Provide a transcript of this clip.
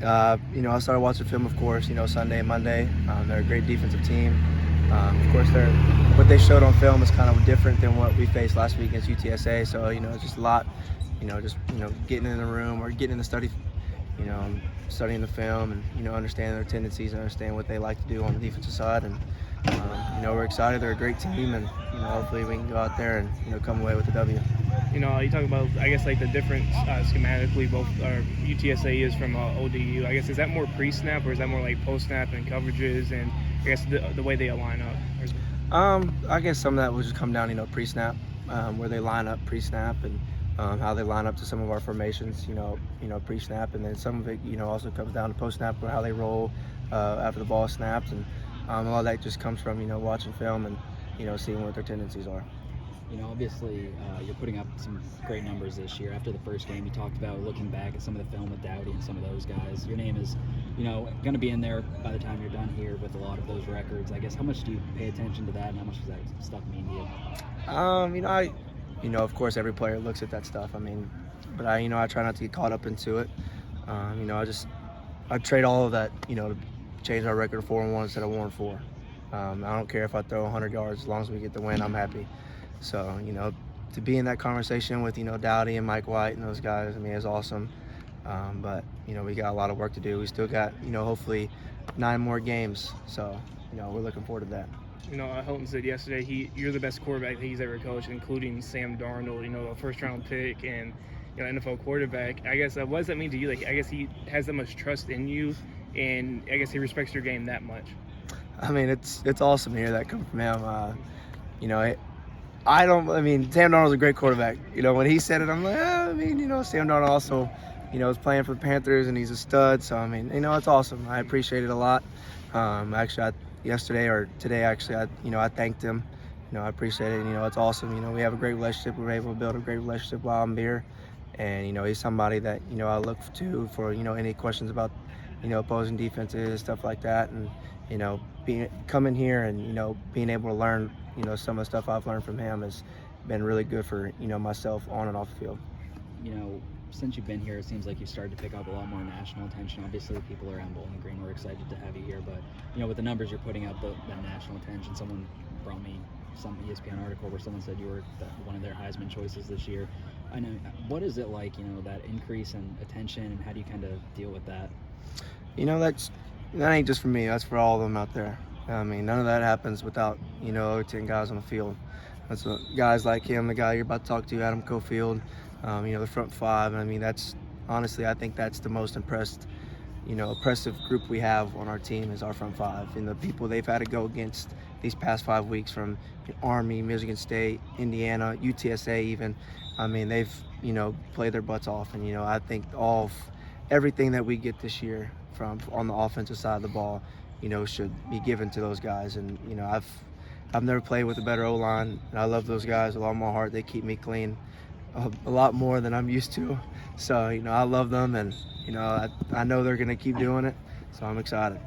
I started watching film, of course, Sunday and Monday. They're a great defensive team. Of course, what they showed on film is kind of different than what we faced last week against UTSA. So, it's just a lot, getting in the room or getting in the study, studying the film and, understanding their tendencies and understanding what they like to do on the defensive side. And, we're excited. They're a great team, and, hopefully we can go out there and, come away with a W. You talk about, I guess, like the difference schematically, both UTSA is from ODU. I guess, is that more pre-snap or is that more like post-snap and coverages and I guess the way they line up? I guess some of that will just come down, pre-snap, where they line up pre-snap and how they line up to some of our formations, pre-snap, and then some of it, also comes down to post-snap or how they roll after the ball snaps, and a lot of that just comes from, watching film and, seeing what their tendencies are. Obviously, you're putting up some great numbers this year. After the first game, you talked about looking back at some of the film with Dowdy and some of those guys. Your name is, going to be in there by the time you're done here with a lot of those records. I guess, how much do you pay attention to that, and how much does that stuff mean to you? Of course, every player looks at that stuff. But I try not to get caught up into it. I trade all of that, to change our record to 4-1 instead of 1-4. I don't care if I throw 100 yards, as long as we get the win, I'm happy. So, to be in that conversation with, Dowdy and Mike White and those guys, is awesome. But, we got a lot of work to do. We still got, hopefully 9 more games. So, we're looking forward to that. Hilton said yesterday you're the best quarterback that he's ever coached, including Sam Darnold, a first-round pick and, NFL quarterback. I guess, what does that mean to you? Like, I guess he has that much trust in you, and I guess he respects your game that much. It's awesome to hear that come from him. Sam Darnold's a great quarterback. When he said it, I'm like, Sam Darnold also, is playing for the Panthers and he's a stud. So, it's awesome. I appreciate it a lot. Yesterday or today, I thanked him. I appreciate it. It's awesome. We have a great relationship. We're able to build a great relationship while I'm here. And, he's somebody that, I look to for, any questions about, opposing defenses, stuff like that. And, coming here and, being able to learn, some of the stuff I've learned from him has been really good for, myself on and off the field. Since you've been here, it seems like you've started to pick up a lot more national attention. Obviously, people around Bowling Green were excited to have you here, but, with the numbers you're putting up, that national attention, someone brought me some ESPN article where someone said you were one of their Heisman choices this year. I know, what is it like, that increase in attention, and how do you kind of deal with that? That ain't just for me. That's for all of them out there. None of that happens without, 10 guys on the field. That's what guys like him, the guy you're about to talk to, Adam Cofield, the front five. That's honestly, I think that's the most impressive group we have on our team is our front five. And the people they've had to go against these past 5 weeks from Army, Michigan State, Indiana, UTSA even. They've, played their butts off. And, I think everything that we get this year from on the offensive side of the ball, should be given to those guys. And, I've never played with a better O-line, and I love those guys with all my heart. They keep me clean a lot more than I'm used to. So, I love them, and, I know they're going to keep doing it, so I'm excited.